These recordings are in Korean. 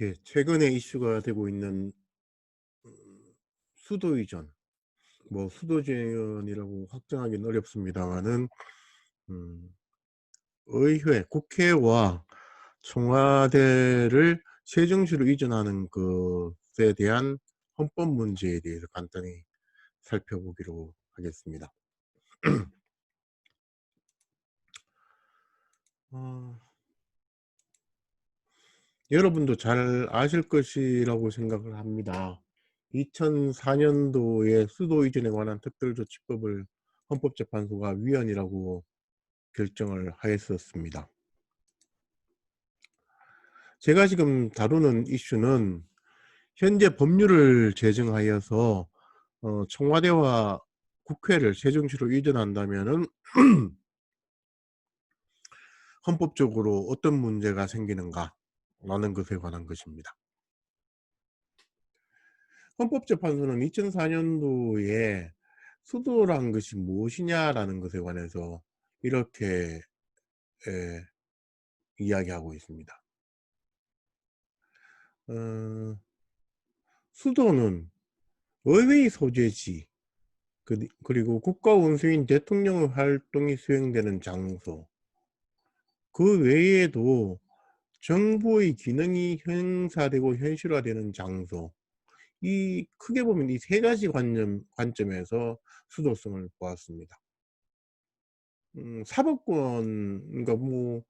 예, 최근에 이슈가 되고 있는 수도 이전, 뭐 수도 이전이라고 확정하기는 어렵습니다만은 음, 의회, 국회와 청와대를 세종시로 이전하는 것에 대한 헌법 문제에 대해서 간단히 살펴보기로 하겠습니다. 어, 여러분도 잘 아실 것이라고 생각을 합니다. 2004년도에 수도 이전에 관한 특별조치법을 헌법재판소가 위헌이라고 결정을 하였었습니다. 제가 지금 다루는 이슈는 현재 법률을 제정하여서 청와대와 국회를 세종시로 이전한다면은 헌법적으로 어떤 문제가 생기는가 라는 것에 관한 것입니다. 헌법재판소는 2004년도에 수도란 것이 무엇이냐라는 것에 관해서 이렇게 이야기하고 있습니다. 어, 수도는 의회의 소재지, 그리고 국가원수인 대통령의 활동이 수행되는 장소, 그 외에도 정부의 기능이 행사되고 현실화되는 장소, 이 크게 보면 이 세 가지 관점에서 수도성을 보았습니다. 사법권, 그러니까 뭐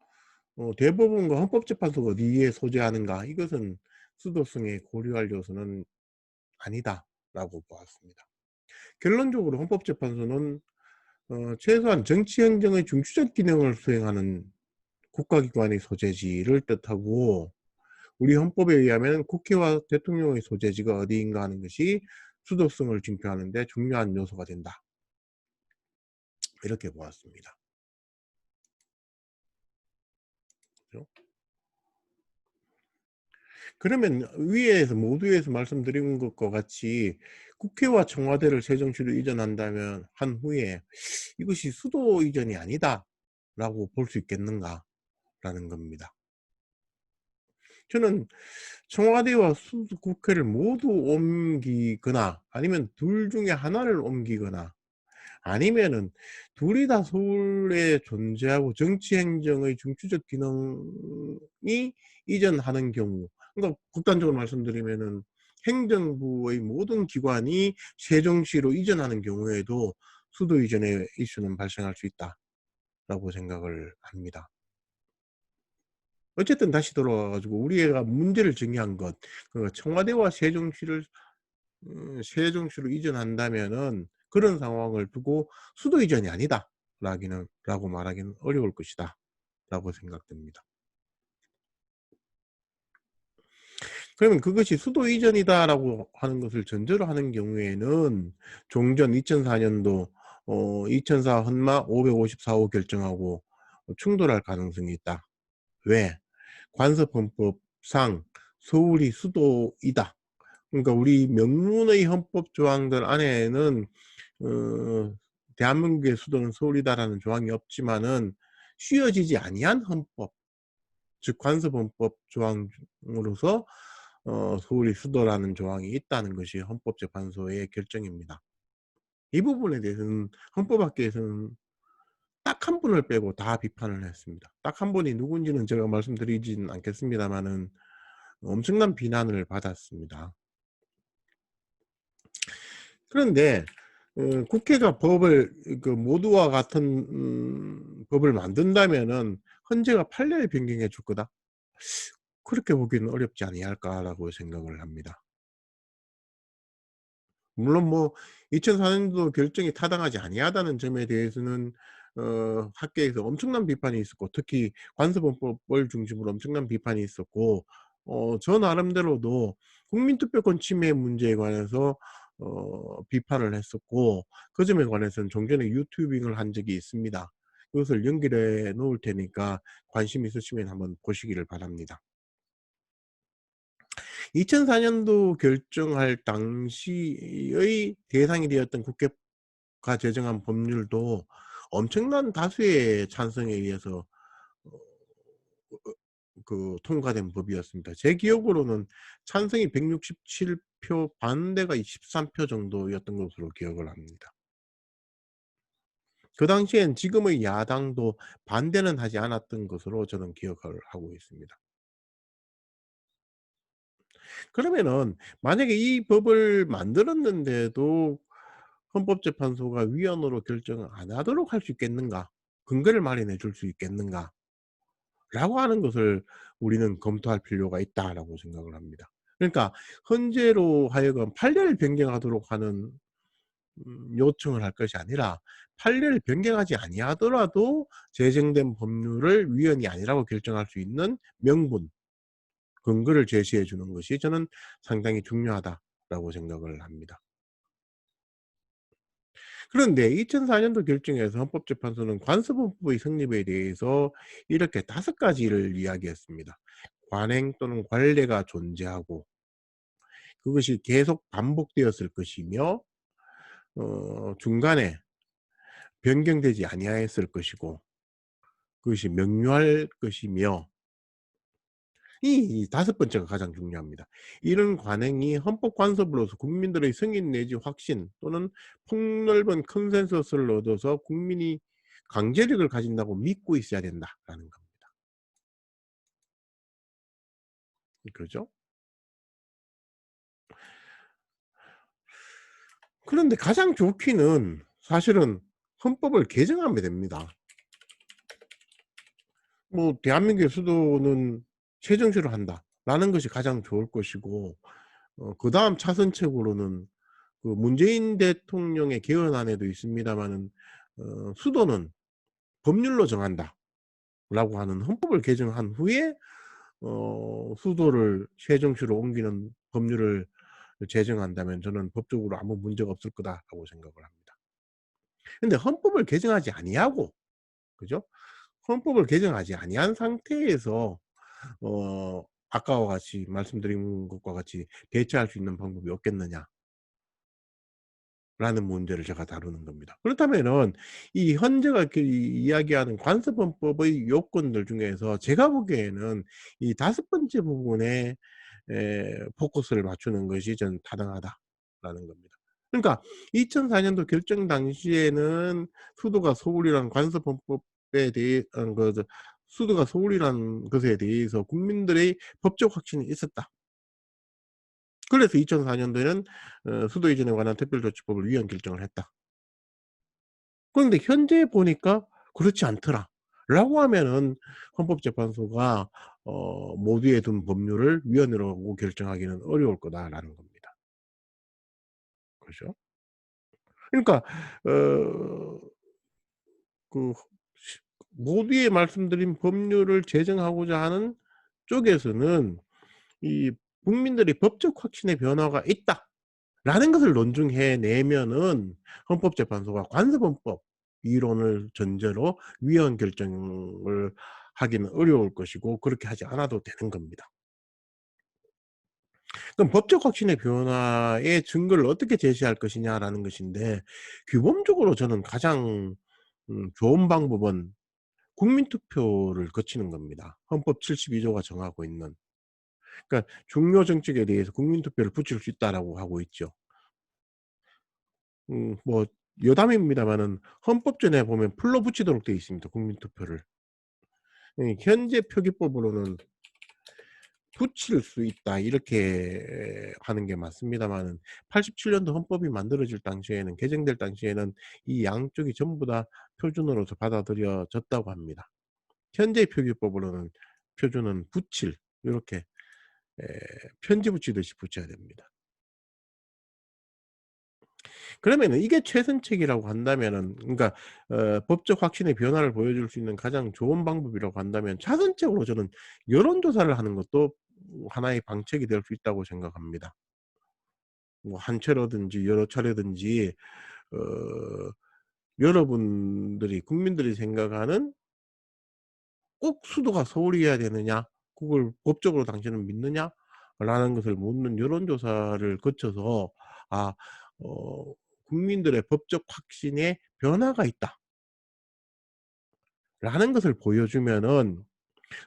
대법원과 헌법재판소가 어디에 소재하는가, 이것은 수도성에 고려할 요소는 아니다라고 보았습니다. 결론적으로 헌법재판소는 최소한 정치행정의 중추적 기능을 수행하는 국가기관의 소재지를 뜻하고, 우리 헌법에 의하면 국회와 대통령의 소재지가 어디인가 하는 것이 수도성을 징표하는 데 중요한 요소가 된다, 이렇게 보았습니다. 그렇죠? 그러면 위에서 모두에서 말씀드린 것과 같이 국회와 청와대를 세종시로 이전한다면 한 후에 이것이 수도 이전이 아니다 라고 볼 수 있겠는가 라는 겁니다. 저는 청와대와 국회를 모두 옮기거나 아니면 둘 중에 하나를 옮기거나 아니면은 둘이 다 서울에 존재하고 정치행정의 중추적 기능이 이전하는 경우, 그러니까 극단적으로 말씀드리면은 행정부의 모든 기관이 세종시로 이전하는 경우에도 수도 이전의 이슈는 발생할 수 있다라고 생각을 합니다. 어쨌든 다시 돌아와 가지고 우리가 문제를 정의한 것, 그러니까 청와대와 세종시로 이전한다면은 그런 상황을 두고 수도 이전이 아니다 라고 말하기는 어려울 것이다 라고 생각됩니다. 그러면 그것이 수도 이전이다 라고 하는 것을 전제로 하는 경우에는 종전 2004년도 2004 헌마 554호 결정하고 충돌할 가능성이 있다. 왜? 관습헌법상 서울이 수도이다. 그러니까 우리 명문의 헌법 조항들 안에는 대한민국의 수도는 서울이다라는 조항이 없지만은 쉬어지지 아니한 헌법, 즉 관습헌법 조항으로서 서울이 수도라는 조항이 있다는 것이 헌법재판소의 결정입니다. 이 부분에 대해서는 헌법학계에서는 딱 한 분을 빼고 다 비판을 했습니다. 딱 한 분이 누군지는 제가 말씀드리진 않겠습니다만은 엄청난 비난을 받았습니다. 그런데 국회가 법을 모두와 같은 법을 만든다면은 헌재가 판례를 변경해 줄 거다, 그렇게 보기는 어렵지 아니할까라고 생각을 합니다. 물론 뭐 2004년도 결정이 타당하지 아니하다는 점에 대해서는 학계에서 엄청난 비판이 있었고, 특히 관습헌법을 중심으로 엄청난 비판이 있었고, 저 나름대로도 국민투표권 침해 문제에 관해서 비판을 했었고, 그 점에 관해서는 종전에 유튜빙을 한 적이 있습니다. 그것을 연결해 놓을 테니까 관심 있으시면 한번 보시기를 바랍니다. 2004년도 결정할 당시의 대상이 되었던 국회가 제정한 법률도 엄청난 다수의 찬성에 의해서 통과된 법이었습니다. 제 기억으로는 찬성이 167 표, 반대가 23표 정도였던 것으로 기억을 합니다. 그 당시엔 지금의 야당도 반대는 하지 않았던 것으로 저는 기억을 하고 있습니다. 그러면은 만약에 이 법을 만들었는데도 헌법재판소가 위헌으로 결정을 안 하도록 할 수 있겠는가? 근거를 마련해 줄 수 있겠는가? 라고 하는 것을 우리는 검토할 필요가 있다라고 생각을 합니다. 그러니까 헌재로 하여금 판례를 변경하도록 하는 요청을 할 것이 아니라 판례를 변경하지 아니하더라도 제정된 법률을 위헌이 아니라고 결정할 수 있는 명분, 근거를 제시해 주는 것이 저는 상당히 중요하다라고 생각을 합니다. 그런데 2004 년도 결정에서 헌법재판소는 관습헌법의 성립에 대해서 이렇게 5가지를 이야기했습니다. 관행 또는 관례가 존재하고 그것이 계속 반복되었을 것이며 중간에 변경되지 아니하였을 것이고 그것이 명료할 것이며 이 5번째가 가장 중요합니다. 이런 관행이 헌법 관습으로서 국민들의 승인 내지 확신 또는 폭넓은 컨센서스를 얻어서 국민이 강제력을 가진다고 믿고 있어야 된다라는 겁니다. 그죠? 그런데 가장 좋기는 사실은 헌법을 개정하면 됩니다. 뭐 대한민국의 수도는 최정시로 한다라는 것이 가장 좋을 것이고 그다음 차선책으로는 문재인 대통령의 개헌안에도 있습니다마는 수도는 법률로 정한다라고 하는 헌법을 개정한 후에 수도를 세종시로 옮기는 법률을 제정한다면 저는 법적으로 아무 문제가 없을 거다라고 생각을 합니다. 근데 헌법을 개정하지 아니하고 그죠? 헌법을 개정하지 아니한 상태에서 아까와 같이 말씀드린 것과 같이 대처할 수 있는 방법이 없겠느냐. 라는 문제를 제가 다루는 겁니다. 그렇다면은 이 헌재가 이야기하는 관습헌법의 요건들 중에서 제가 보기에는 이 5번째 부분에 포커스를 맞추는 것이 저는 타당하다라는 겁니다. 그러니까 2004 년도 결정 당시에는 수도가 서울이라는 관습헌법에 대해 수도가 서울이라는 것에 대해서 국민들의 법적 확신이 있었다. 그래서 2004 년도에는 수도 이전에 관한 특별조치법을 위헌 결정을 했다. 그런데 현재 보니까 그렇지 않더라라고 하면은 헌법재판소가 '모두에 둔 법률을 위헌이라고 결정하기는 어려울 거다.'라는 겁니다. 그죠? 그러니까 어 그 시 모두에 말씀드린 법률을 제정하고자 하는 쪽에서는 이 국민들의 법적 확신의 변화가 있다라는 것을 논증해 내면은 헌법재판소가 관습헌법 이론을 전제로 위헌 결정을 하기는 어려울 것이고 그렇게 하지 않아도 되는 겁니다. 그럼 법적 확신의 변화의 증거를 어떻게 제시할 것이냐라는 것인데 규범적으로 저는 가장 좋은 방법은 국민투표를 거치는 겁니다. 헌법 72 조가 정하고 있는. 그러니까 중요 정책에 대해서 국민투표를 붙일 수 있다라고 하고 있죠. 뭐 여담입니다마는 헌법전에 보면 풀로 붙이도록 되어 있습니다, 국민투표를. 현재 표기법으로는 "붙일 수 있다." 이렇게 하는 게 맞습니다마는 87 년도 헌법이 만들어질 당시에는 개정될 당시에는 이 양쪽이 전부 다 표준어로서 받아들여졌다고 합니다. 현재 표기법으로는 표준은 붙일 요렇게 에 편지 붙이듯이 붙여야 됩니다. 그러면은 이게 최선책이라고 한다면은 그러니까 법적 확신의 변화를 보여줄 수 있는 가장 좋은 방법이라고 한다면 차선책으로 저는 여론조사를 하는 것도 하나의 방책이 될 수 있다고 생각합니다. 뭐 한 차례든지 여러 차례든지 어 여러분들이 국민들이 생각하는 '꼭 수도가 서울이어야 되느냐? 그걸 법적으로 당신은 믿느냐?'라는 것을 묻는 여론조사를 거쳐서 아 국민들의 법적 확신에 변화가 있다라는 것을 보여주면은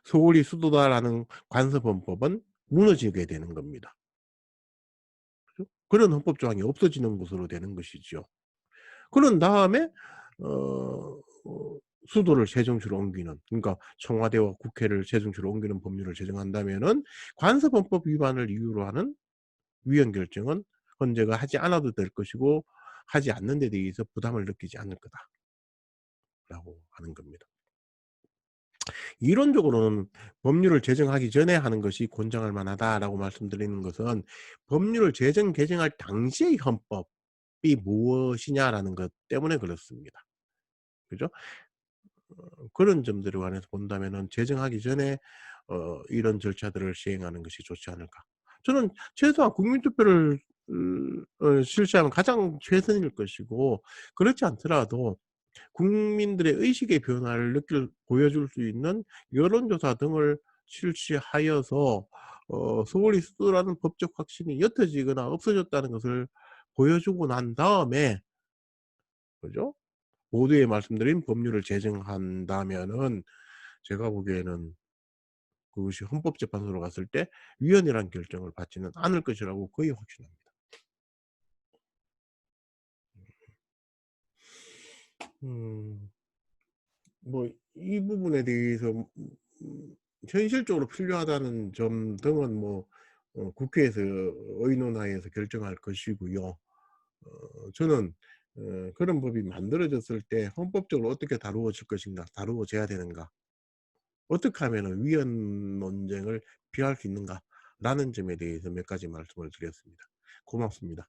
소홀히 수도다라는 관습헌법은 무너지게 되는 겁니다. 그죠? 그런 헌법 조항이 없어지는 것으로 되는 것이죠. 그런 다음에 어 수도를 세종시로 옮기는, 그러니까 청와대와 국회를 세종시로 옮기는 법률을 제정한다면은 관습헌법 위반을 이유로 하는 위헌 결정은 헌재가 하지 않아도 될 것이고 하지 않는 데 대해서 부담을 느끼지 않을 거다라고 하는 겁니다. 이론적으로는 법률을 제정하기 전에 하는 것이 권장할 만하다라고 말씀드리는 것은 법률을 제정 개정할 당시의 헌법이 무엇이냐라는 것 때문에 그렇습니다. 그죠? 그런 점들에 관해서 본다면은 '제정하기 전에 이런 절차들을 시행하는 것이 좋지 않을까.' 저는 최소한 국민투표를 실시하면 가장 최선일 것이고, 그렇지 않더라도 국민들의 의식의 변화를 보여줄 수 있는 여론조사 등을 실시하여서 소홀히 수도라는 법적 확신이 옅어지거나 없어졌다는 것을 보여주고 난 다음에, 그죠? 모두에 말씀드린 법률을 제정한다면은 제가 보기에는 그것이 헌법재판소로 갔을 때 위헌이란 결정을 받지는 않을 것이라고 거의 확신합니다. 음 뭐 이 부분에 대해서 현실적으로 필요하다는 점 등은 뭐 국회에서 의논하여서 결정할 것이고요. 저는 그런 법이 만들어졌을 때 헌법적으로 어떻게 다루어질 것인가, 다루어져야 되는가, 어떻게 하면은 위헌 논쟁을 피할 수 있는가라는 점에 대해서 몇 가지 말씀을 드렸습니다. 고맙습니다.